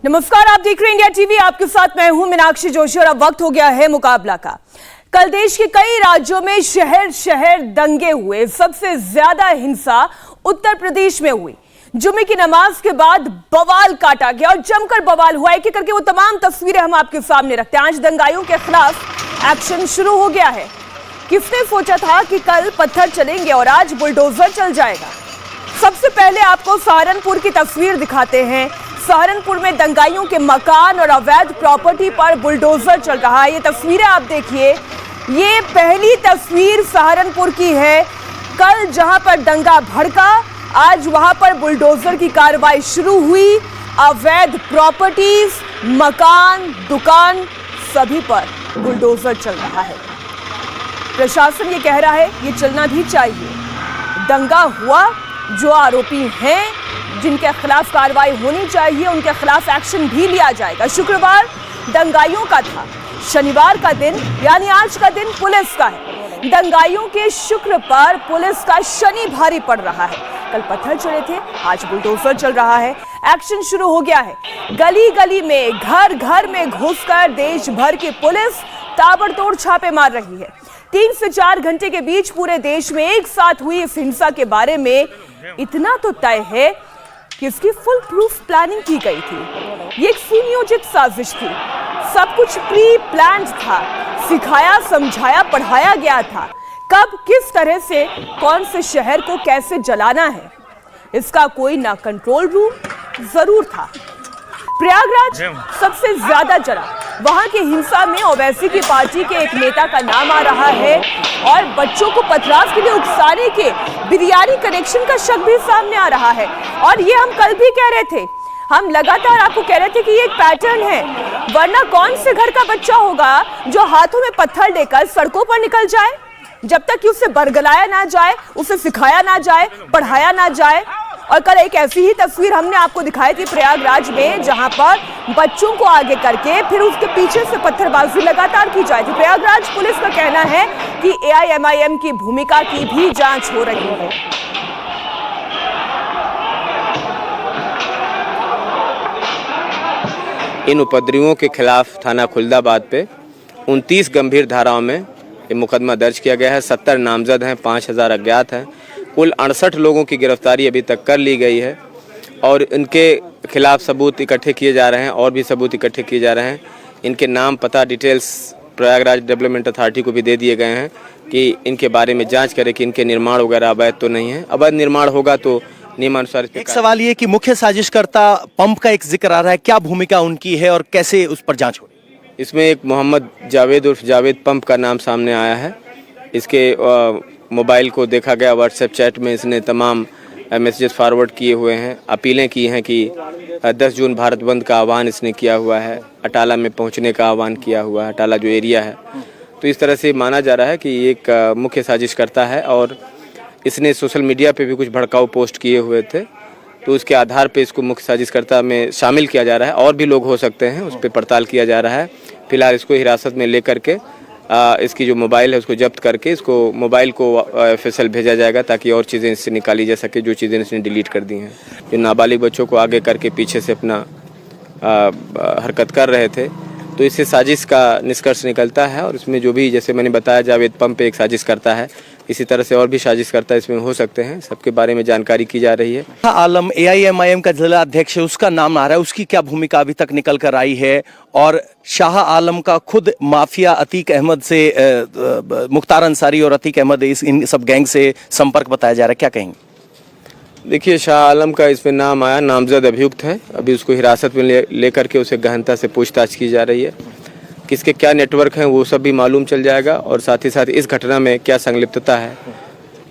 नमस्कार, आप देख रहे हैं इंडिया टीवी। आपके साथ मैं हूं मीनाक्षी जोशी और अब वक्त हो गया है मुकाबला का। कल देश के कई राज्यों में शहर शहर दंगे हुए। सबसे ज्यादा हिंसा उत्तर प्रदेश में हुई। जुमे की नमाज के बाद बवाल काटा गया और जमकर बवाल हुआ। एक एक करके वो तमाम तस्वीरें हम आपके सामने रखते हैं। आज दंगाइयों के खिलाफ एक्शन शुरू हो गया है। किसने सोचा था कि कल पत्थर चलेंगे और आज बुलडोजर चल जाएगा। सबसे पहले आपको सहारनपुर की तस्वीर दिखाते हैं। सहारनपुर में दंगाइयों के मकान और अवैध प्रॉपर्टी पर बुलडोजर चल रहा है। ये तस्वीरें आप देखिए। ये पहली तस्वीर सहारनपुर की है। कल जहां पर दंगा भड़का, आज वहां पर बुलडोजर की कार्रवाई शुरू हुई। अवैध प्रॉपर्टीज, मकान, दुकान, सभी पर बुलडोजर चल रहा है। प्रशासन ये कह रहा है ये चलना भी चाहिए। दंगा हुआ, जो आरोपी हैं जिनके खिलाफ कार्रवाई होनी चाहिए उनके खिलाफ एक्शन भी लिया जाएगा। शुक्रवार दंगाइयों का था, शनिवार का दिन यानी आज का दिन पुलिस का है। दंगाइयों के शुक्र पर पुलिस का शनि भारी पड़ रहा है। कल पत्थर चले थे, आज बुलडोजर चल रहा है। एक्शन शुरू हो गया है। गली गली में, घर घर में घुसकर देश भर की पुलिस ताबड़तोड़ छापे मार रही है। 3 से 4 घंटे के बीच पूरे देश में एक साथ हुई इस हिंसा के बारे में इतना तो तय है कि इसकी फुल प्रूफ प्लानिंग की गई थी। ये एक सुनियोजित साजिश थी। सब कुछ प्री प्लान्ड था। सिखाया, समझाया, पढ़ाया गया था कब किस तरह से कौन से शहर को कैसे जलाना है। इसका कोई ना कंट्रोल रूम जरूर था। प्रयागराज सबसे ज्यादा जला। वहां की हिंसा में ओवैसी की पार्टी के एक नेता का नाम आ रहा है और बच्चों को पथराव के लिए उकसाने के बिरयानी कनेक्शन का शक भी सामने आ रहा है। और ये हम कल भी कह रहे थे, हम लगातार आपको कह रहे थे कि ये एक पैटर्न है। वरना कौन से घर का बच्चा होगा जो हाथों में पत्थर लेकर सड़कों पर निकल जाए जब तक कि उसे बरगलाया ना जाए, उसे सिखाया ना जाए, पढ़ाया ना जाए। और कल एक ऐसी ही तस्वीर हमने आपको दिखाई थी प्रयागराज में, जहां पर बच्चों को आगे करके फिर उसके पीछे से पत्थरबाजी लगातार की जाती। प्रयागराज पुलिस का कहना है कि AIMIM की भूमिका की भी जांच हो रही है। इन उपद्रवियों के खिलाफ थाना खुलदाबाद पे 29 गंभीर धाराओं में ये मुकदमा दर्ज किया गया है। 70 नामजद हैं, 5000 अज्ञात हैं। कुल 68 लोगों की गिरफ्तारी अभी तक कर ली गई है और इनके खिलाफ सबूत इकट्ठे किए जा रहे हैं और भी सबूत इकट्ठे किए जा रहे हैं। इनके नाम, पता, डिटेल्स प्रयागराज डेवलपमेंट अथॉरिटी को भी दे दिए गए हैं कि इनके बारे में जांच करें कि इनके निर्माण वगैरह अवैध तो नहीं है। अवैध निर्माण होगा तो नियमानुसार। एक सवाल ये कि मुख्य साजिशकर्ता पंप का एक जिक्र आ रहा है, क्या भूमिका उनकी है और कैसे उस पर जांच हो रही है? इसमें एक मोहम्मद जावेद उर्फ जावेद पंप का नाम सामने आया है। इसके मोबाइल को देखा गया, व्हाट्सएप चैट में इसने तमाम मैसेजेस फॉरवर्ड किए हुए हैं। अपीलें की हैं कि 10 जून भारत बंद का आह्वान इसने किया हुआ है। अटाला में पहुंचने का आह्वान किया हुआ है, अटाला जो एरिया है। तो इस तरह से माना जा रहा है कि एक मुख्य साजिशकर्ता है और इसने सोशल मीडिया पे भी कुछ भड़काऊ पोस्ट किए हुए थे। तो उसके आधार पे इसको मुख्य साजिशकर्ता में शामिल किया जा रहा है। और भी लोग हो सकते हैं, उस पर पड़ताल किया जा रहा है। फिलहाल इसको हिरासत में लेकर के इसकी जो मोबाइल है उसको जब्त करके इसको मोबाइल को FSL भेजा जाएगा ताकि और चीज़ें इससे निकाली जा सके जो चीज़ें इसने डिलीट कर दी हैं। जो नाबालिग बच्चों को आगे करके पीछे से अपना हरकत कर रहे थे, तो इससे साजिश का निष्कर्ष निकलता है। और इसमें जो भी, जैसे मैंने बताया, जावेद पंप पे एक साजिश करता है, इसी तरह से और भी साजिश करता इसमें हो सकते हैं। सबके बारे में जानकारी की जा रही है। आलम AIMIM का जिला अध्यक्ष है, उसका नाम आ रहा है, उसकी क्या भूमिका अभी तक निकल कर आई है? और शाह आलम का खुद माफिया अतीक अहमद से, मुख्तार अंसारी और अतीक अहमद, इन सब गैंग से संपर्क बताया जा रहा है, क्या कहेंगे? देखिए, शाह आलम का इसमें नाम आया, नामजद अभियुक्त है। अभी उसको हिरासत में लेकर के उसे गहनता से पूछताछ की जा रही है। किसके क्या नेटवर्क हैं वो सब भी मालूम चल जाएगा और साथ ही साथ इस घटना में क्या संलिप्तता है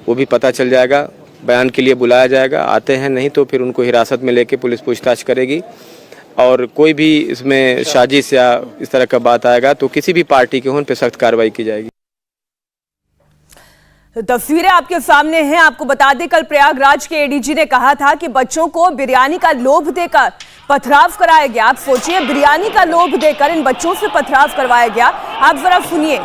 वो भी पता चल जाएगा। बयान के लिए बुलाया जाएगा, आते हैं, नहीं तो फिर उनको हिरासत में लेके पुलिस पूछताछ करेगी। और कोई भी इसमें साजिश या इस तरह का बात आएगा तो किसी भी पार्टी के हों उन पर सख्त कार्रवाई की जाएगी। तस्वीरें आपके सामने हैं। आपको बता दें, कल प्रयागराज के ADG ने कहा था कि बच्चों को बिरयानी का लोभ देकर पथराव कराया गया। आप सोचिए, बिरयानी का लोभ देकर इन बच्चों से पथराव करवाया गया। आप जरा सुनिए।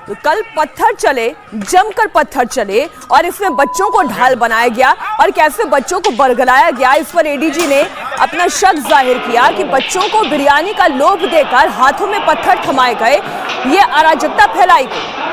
तो कल पत्थर चले, जमकर पत्थर चले और इसमें बच्चों को ढाल बनाया गया और कैसे बच्चों को बरगलाया गया, इस पर एडीजी ने अपना शक जाहिर किया कि बच्चों को बिरयानी का लोभ देकर हाथों में पत्थर थमाए गए, ये अराजकता फैलाई गई।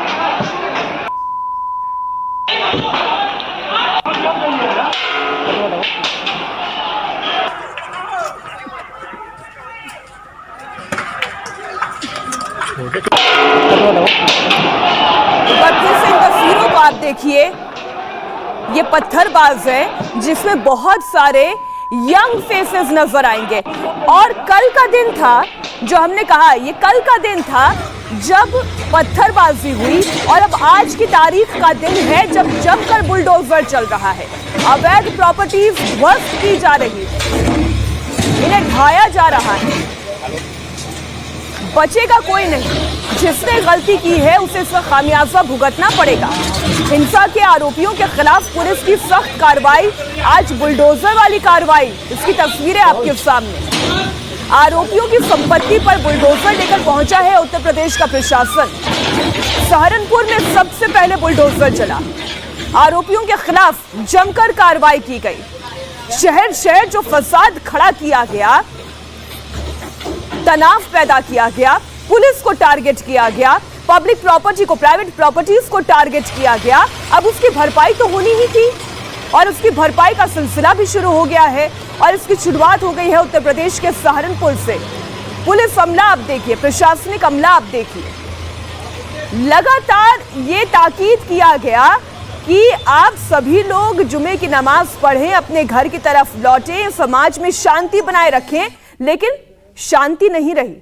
फिर से इन तस्वीरों को आप देखिए, ये पत्थरबाज है जिसमें बहुत सारे यंग फेसेस नजर आएंगे। और कल का दिन था, जो हमने कहा ये कल का दिन था जब पत्थरबाजी हुई और अब आज की तारीख का दिन है जब जमकर बुलडोजर चल रहा है, अवैध प्रॉपर्टीज ध्वस्त की जा रही है, इन्हें ढाया जा रहा है। बचेगा कोई नहीं, जिसने गलती की है उसे इसका खामियाजा भुगतना पड़ेगा। हिंसा के आरोपियों के खिलाफ पुलिस की सख्त कार्रवाई, आज बुलडोजर वाली कार्रवाई, इसकी तस्वीरें आपके सामने। आरोपियों की संपत्ति पर बुलडोजर लेकर पहुंचा है उत्तर प्रदेश का प्रशासन। सहारनपुर में सबसे पहले बुलडोजर चला, आरोपियों के खिलाफ जमकर कार्रवाई की गई। शहर शहर जो फसाद खड़ा किया गया, तनाव पैदा किया गया, पुलिस को टारगेट किया गया, पब्लिक प्रॉपर्टी को, प्राइवेट प्रॉपर्टीज को टारगेट किया गया, अब उसकी भरपाई तो होनी ही थी और उसकी भरपाई का सिलसिला भी शुरू हो गया है और इसकी शुरुआत हो गई है उत्तर प्रदेश के सहारनपुर से। पुलिस अमला आप देखिए, प्रशासनिक अमला आप देखिए, लगातार ये ताकीद किया गया कि आप सभी लोग जुमे की नमाज पढ़ें, अपने घर की तरफ लौटें, समाज में शांति बनाए रखें, लेकिन शांति नहीं रही,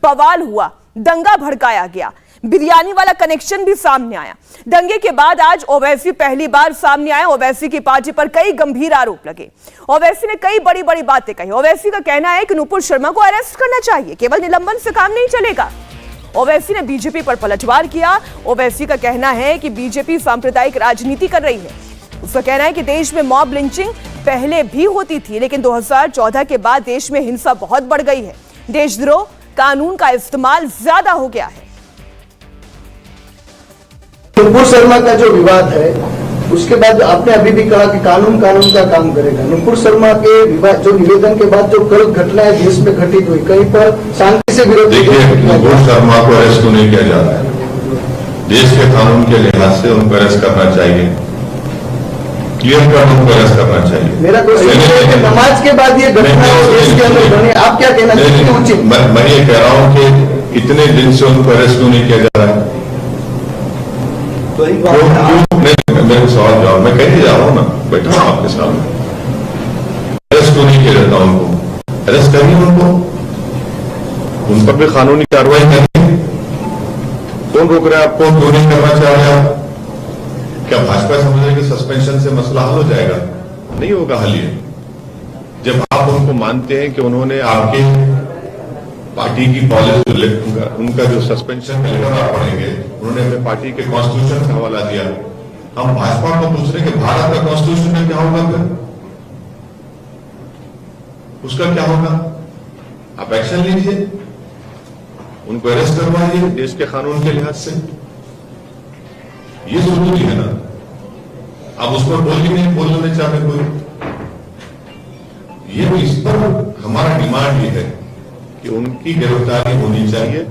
बवाल हुआ, दंगा भड़काया गया, बिरयानी वाला कनेक्शन भी सामने आया। दंगे के बाद आज ओवैसी पहली बार सामने आए, ओवैसी की पार्टी पर कई गंभीर आरोप लगे, ओवैसी ने कई बड़ी बड़ी बातें कही। ओवैसी का कहना है कि नुपुर शर्मा को अरेस्ट करना चाहिए, केवल निलंबन से काम नहीं चलेगा। ओवैसी ने बीजेपी पर पलटवार किया। ओवैसी का कहना है कि बीजेपी सांप्रदायिक राजनीति कर रही है। उसका कहना है कि देश में मॉब लिंचिंग पहले भी होती थी, लेकिन 2014 के बाद देश में हिंसा बहुत बढ़ गई है, देशद्रोह कानून का इस्तेमाल ज्यादा हो गया है। नुपुर शर्मा का जो विवाद है, उसके बाद आपने अभी भी कहा कि कानून का काम करेगा। नुपुर शर्मा के विवाद, जो निवेदन के बाद जो कल घटनाएं देश में घटित हुई, कहीं पर शांति से विरोध। देखिए, नुपुर शर्मा को अरेस्ट तो नहीं किया जा रहा है, देश के कानून के लिहाज से उनको अरेस्ट करना चाहिए, क्लियर कर उनको अरेस्ट करना चाहिए। मेरा क्वेश्चन है कि नमाज के बाद ये घटना देश के अंदर बनी, आप क्या कहना चाहते हैं? उचित मैं ये कह रहा हूँ कि इतने दिन से उनको अरेस्ट क्यों नहीं किया जा रहा है? मेरे को सवाल जवाब मैं कह जा रहा हूँ ना, बैठा हूँ आपके सामने। अरेस्ट क्यों नहीं किया जाता उनको? अरेस्ट करिए उनको, उन पर भी कानूनी कार्रवाई करिए। कौन रोक रहा है आपको? क्यों नहीं करना चाह रहे आप? क्या भाजपा समझ रहे कि सस्पेंशन से मसला हल हो जाएगा? नहीं होगा हल ये। जब आप उनको मानते हैं कि उन्होंने आपके पार्टी की पॉलिसी, उनका जो सस्पेंशन का लेटर आप पढ़ेंगे, उन्होंने अपने पार्टी के कॉन्स्टिट्यूशन का हवाला दिया। हम भाजपा को पूछ रहे कि भारत का कॉन्स्टिट्यूशन में क्या होगा, फिर उसका क्या होगा? आप एक्शन लीजिए, उनको अरेस्ट करवाइए देश के कानून के लिहाज से, ये जरूरी है ना। आप उस पर बोलने चाहते कोई, ये तो इस पर हमारा डिमांड ये है कि उनकी गिरफ्तारी होनी चाहिए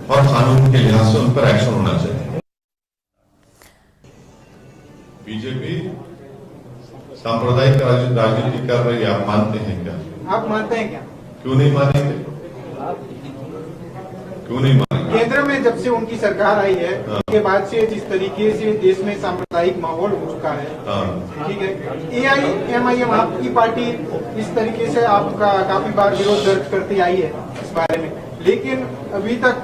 और कानून के लिहाज से उन पर एक्शन होना चाहिए। बीजेपी सांप्रदायिक राजनीति कर रही है, आप मानते हैं क्या? आप मानते हैं क्या? क्यों नहीं मानेंगे? क्यों नहीं मानेंगे? केंद्र में जब से उनकी सरकार आई है, उसके बाद से जिस तरीके से देश में सांप्रदायिक माहौल हो चुका है, ठीक है, AIMIM आपकी पार्टी इस तरीके से आपका काफी बार विरोध दर्ज करती आई है इस बारे में, लेकिन अभी तक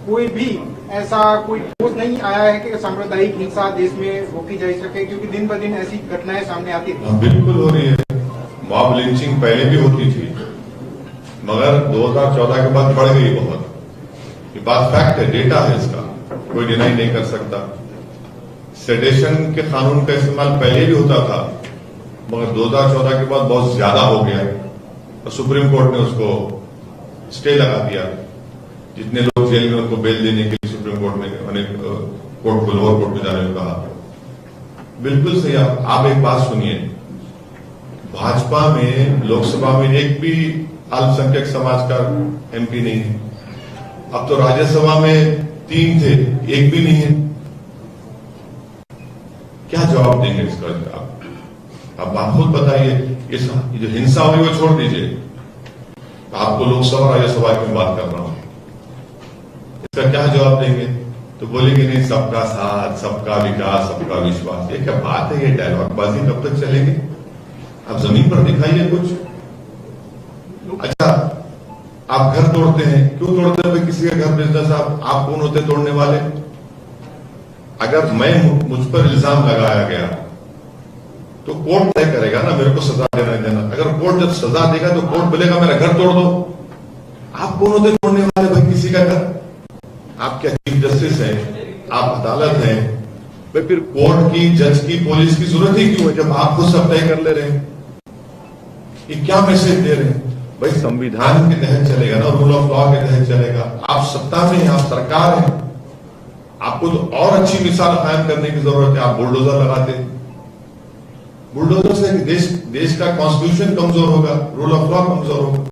कोई भी ऐसा कोई ठोस नहीं आया है कि सांप्रदायिक हिंसा देश में रोकी जा सके, क्योंकि दिन ब दिन ऐसी घटनाएं सामने आती थी। बिल्कुल हो रही है, मॉब लिंचिंग पहले भी होती थी, मगर 2014 के बाद बढ़ गई बहुत। ये बात फैक्ट है, डेटा है, इसका कोई डिनाई नहीं कर सकता। सेडेशन के कानून का इस्तेमाल पहले भी होता था, मगर 2014 के बाद बहुत ज्यादा हो गया और सुप्रीम कोर्ट ने उसको स्टे लगा दिया। जितने लोग जेल में उनको बेल देने के लिए सुप्रीम कोर्ट में कोर्ट को लोअर कोर्ट में जाने को कहा। बिल्कुल सही। आप एक बात सुनिए, भाजपा में लोकसभा में एक भी अल्पसंख्यक समाज का एमपी नहीं है। अब तो राज्यसभा में 3 थे, एक भी नहीं है। क्या जवाब देंगे इसका? अब आप खुद बताइए। इस जो हिंसा हुई वो छोड़ दीजिए, आपको लोकसभा राज्यसभा की बात कर रहा हूं, इसका क्या जवाब देंगे? तो बोलेंगे नहीं, सबका साथ, सबका विकास, सबका विश्वास। ये क्या बात है? ये डायलॉगबाजी कब तक चलेगी? आप जमीन पर दिखाइए कुछ। अच्छा, आप घर तोड़ते हैं, क्यों तोड़ते हैं? किसी का घर बिजनेस, आप कौन होते तोड़ने वाले? अगर मुझ पर इल्जाम लगाया गया तो कोर्ट तय करेगा ना मेरे को सजा देना। अगर कोर्ट जब सजा देगा तो कोर्ट बोलेगा मेरा घर तोड़ दो। आप कौन होते तोड़ने वाले भाई किसी का घर? आप क्या चीफ जस्टिस हैं? आप अदालत हैं भाई? फिर कोर्ट की, जज की, पुलिस की जरूरत ही क्यों है जब आप खुद सब तय कर ले रहे हैं? ये क्या मैसेज दे रहे हैं भाई? संविधान के तहत चलेगा ना, रूल ऑफ लॉ के तहत चलेगा। आप सत्ता में हैं, आप सरकार है, आपको तो और अच्छी मिसाल कायम करने की जरूरत है। आप बुलडोजर लगाते, बुलडोजर से देश का कॉन्स्टिट्यूशन कमजोर होगा, रूल ऑफ लॉ कमजोर होगा।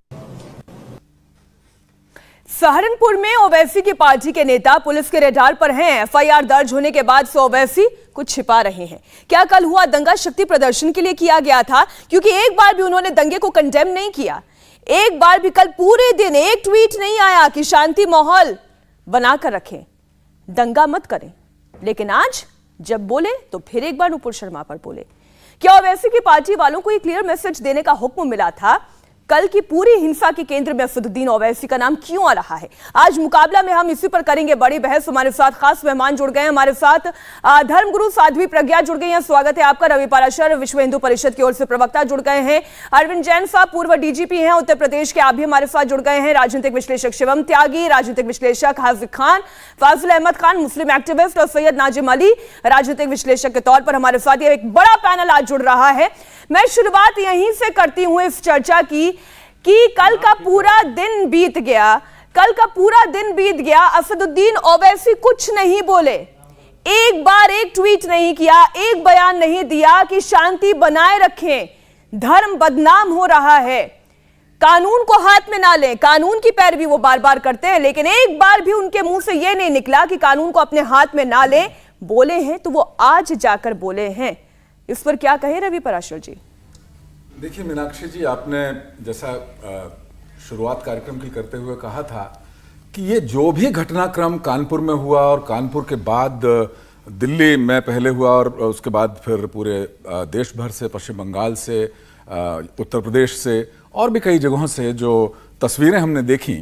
सहारनपुर में ओवैसी की पार्टी के नेता पुलिस के रडार पर हैं। एफआईआर दर्ज होने के बाद से ओवैसी कुछ छिपा रहे हैं। क्या कल हुआ दंगा शक्ति प्रदर्शन के लिए किया गया था? क्योंकि एक बार भी उन्होंने दंगे को कंडेम नहीं किया। एक बार भी कल पूरे दिन एक ट्वीट नहीं आया कि शांति माहौल बनाकर रखें, दंगा मत करें। लेकिन आज जब बोले तो फिर एक बार नुपुर शर्मा पर बोले। क्या ओवैसी की पार्टी वालों को एक क्लियर मैसेज देने का हुक्म मिला था? कल की पूरी हिंसा के केंद्र में असदुद्दीन ओवैसी का नाम क्यों आ रहा है? आज मुकाबला में हम इसी पर करेंगे बड़ी बहस। हमारे साथ खास मेहमान जुड़ गए हैं। हमारे साथ धर्मगुरु साध्वी प्रज्ञा जुड़ गई हैं, स्वागत है आपका। रवि पाराशर विश्व हिंदू परिषद की ओर से प्रवक्ता जुड़ गए हैं। अरविंद जैन साहब पूर्व डीजीपी हैं उत्तर प्रदेश के, आप भी हमारे साथ जुड़ गए हैं। राजनीतिक विश्लेषक शिवम त्यागी, राजनीतिक विश्लेषक हाजिक खान, फाजिल अहमद खान मुस्लिम एक्टिविस्ट और सैयद नाजिम अली राजनीतिक विश्लेषक के तौर पर हमारे साथ ये एक बड़ा पैनल आज जुड़ रहा है। मैं शुरुआत यहीं से करती हूं इस चर्चा की कि कल का पूरा दिन बीत गया, असदुद्दीन ओवैसी कुछ नहीं बोले, एक बार एक ट्वीट नहीं किया, एक बयान नहीं दिया कि शांति बनाए रखें, धर्म बदनाम हो रहा है, कानून को हाथ में ना लें। कानून की पैरवी वो बार बार करते हैं, लेकिन एक बार भी उनके मुंह से यह नहीं निकला कि कानून को अपने हाथ में ना लें। बोले हैं तो वो आज जाकर बोले हैं। इस पर क्या कहे रवि पराशर जी? देखिए मीनाक्षी जी, आपने जैसा शुरुआत कार्यक्रम की करते हुए कहा था कि ये जो भी घटनाक्रम कानपुर में हुआ और कानपुर के बाद दिल्ली में पहले हुआ और उसके बाद फिर पूरे देश भर से, पश्चिम बंगाल से, उत्तर प्रदेश से और भी कई जगहों से जो तस्वीरें हमने देखी,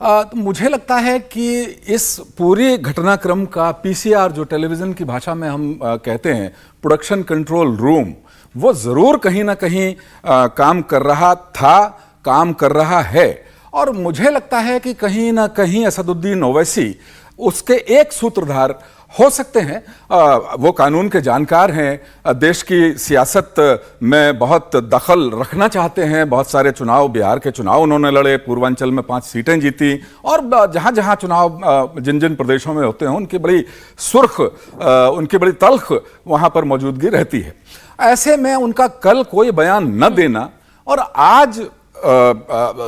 तो मुझे लगता है कि इस पूरी घटनाक्रम का पीसीआर, जो टेलीविज़न की भाषा में हम कहते हैं प्रोडक्शन कंट्रोल रूम, वो ज़रूर कहीं ना कहीं काम कर रहा था, काम कर रहा है। और मुझे लगता है कि कहीं ना कहीं असदुद्दीन ओवैसी उसके एक सूत्रधार हो सकते हैं। वो कानून के जानकार हैं, देश की सियासत में बहुत दखल रखना चाहते हैं। बहुत सारे चुनाव, बिहार के चुनाव उन्होंने लड़े, पूर्वांचल में 5 सीटें जीती, और जहाँ जहाँ चुनाव जिन जिन प्रदेशों में होते हैं उनकी बड़ी सुर्ख, उनकी बड़ी तल्ख वहाँ पर मौजूदगी रहती है। ऐसे में उनका कल कोई बयान न देना और आज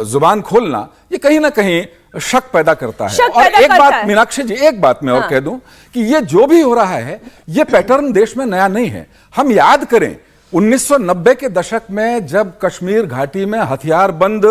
जुबान खोलना, ये कहीं ना कहीं शक पैदा करता है। और एक बात मीनाक्षी जी, एक बात मैं और कह दूं कि ये जो भी हो रहा है, ये पैटर्न देश में नया नहीं है। हम याद करें 1990 के दशक में जब कश्मीर घाटी में हथियारबंद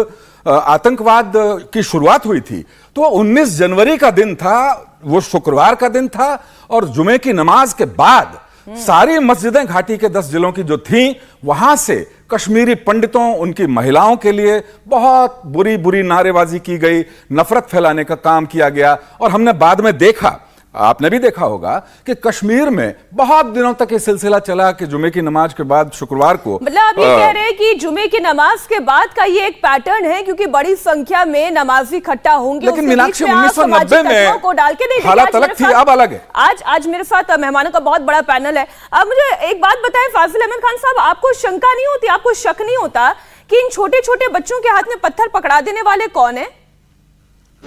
आतंकवाद की शुरुआत हुई थी, तो 19 जनवरी का दिन था, वो शुक्रवार का दिन था, और जुमे की नमाज के बाद सारी मस्जिदें घाटी के 10 जिलों की जो थीं, वहां से कश्मीरी पंडितों, उनकी महिलाओं के लिए बहुत बुरी बुरी नारेबाजी की गई, नफरत फैलाने का काम किया गया। और हमने बाद में देखा, आपने भी देखा होगा कि कश्मीर में बहुत दिनों तक ये सिलसिला चला कि जुमे की नमाज के बाद शुक्रवार को, मतलब आप ये कह रहे हैं कि जुमे की नमाज के बाद का ये एक पैटर्न है, क्योंकि बड़ी संख्या में नमाजी इकट्ठा होंगे। लेकिन मीनाक्षी 1990 में को डाल के नहीं, हालात अलग थी, अब अलग है। आज मेरे साथ मेहमानों का बहुत बड़ा पैनल है। अब मुझे एक बात बताएं फाजिल अहमद खान साहब, आपको शंका नहीं होती, आपको शक नहीं होता कि इन छोटे छोटे बच्चों के हाथ में पत्थर पकड़ा देने वाले कौन है?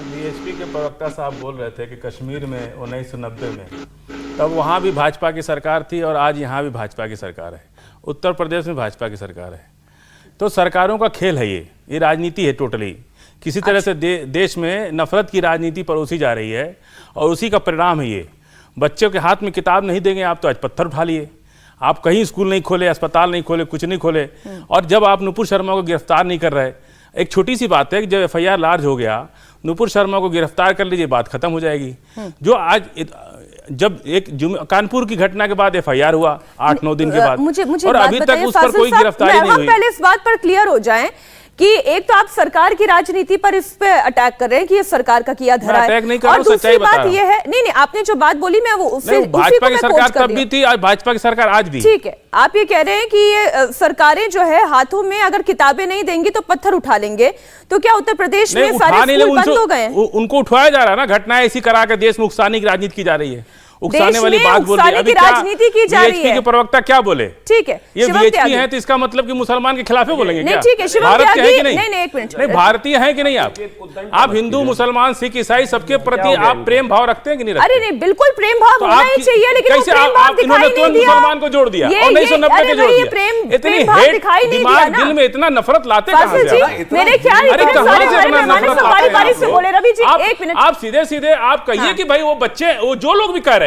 बीएसपी के प्रवक्ता साहब बोल रहे थे कि कश्मीर में 1990 में तब वहाँ भी भाजपा की सरकार थी और आज यहाँ भी भाजपा की सरकार है, उत्तर प्रदेश में भाजपा की सरकार है। तो सरकारों का खेल है, ये राजनीति है टोटली। किसी तरह से देश में नफरत की राजनीति परोसी जा रही है और उसी का परिणाम है ये। बच्चों के हाथ में किताब नहीं देंगे आप तो आज पत्थर उठा लिए, आप कहीं स्कूल नहीं खोले, अस्पताल नहीं खोले, कुछ नहीं खोले। और जब आप नुपुर शर्मा को गिरफ्तार नहीं कर रहे, एक छोटी सी बात है कि जब एफआईआर लार्ज हो गया, नुपुर शर्मा को गिरफ्तार कर लीजिए, बात खत्म हो जाएगी। जो आज जब कानपुर की घटना के बाद एफआईआर हुआ 8-9 दिन के बाद, मुझे और अभी तक उस पर कोई गिरफ्तारी नहीं हुई। हम पहले इस बात पर क्लियर हो जाएं कि एक तो आप सरकार की राजनीति पर इस पे अटैक कर रहे हैं कि ये सरकार का किया धरा है, और दूसरी बात ये है, नहीं आपने जो बात बोली मैं वो भाजपा की सरकार तब भी थी, आज भाजपा की सरकार आज भी। ठीक है, आप ये कह रहे हैं कि ये सरकारें जो है हाथों में अगर किताबें नहीं देंगी तो पत्थर उठा लेंगे, तो क्या उत्तर प्रदेश में सारे स्कूल बंद हो गए? उनको उठाया जा रहा है ना, घटनाएं ऐसी करा के देश में उकसाने की राजनीति की जा रही है, उकसाने वाली बात बोल रही है। अभी राजनीति की जा रही है, के प्रवक्ता क्या बोले? ठीक है, ये बीएचपी है तो इसका मतलब कि मुसलमान के खिलाफ बोलेंगे क्या? ठीक है, भारत के हैं कि नहीं? नहीं एक मिनट, नहीं भारतीय हैं कि नहीं आप हिंदू मुसलमान सिख ईसाई सबके प्रति आप प्रेम भाव रखते हैं कि नहीं रखते? अरे नहीं, बिल्कुल प्रेम भाव होना ही चाहिए, लेकिन कैसे आप इन्होंने तुरंत मुसलमान को जोड़ दिया और 1990 के जोड़ दिया? इतनी हेट दिमाग दिल में इतना नफरत लाते कहां से? मेरे ख्याल आप सीधे सीधे आप कहिए कि भाई वो बच्चे, वो जो लोग भी कह रहे हैं,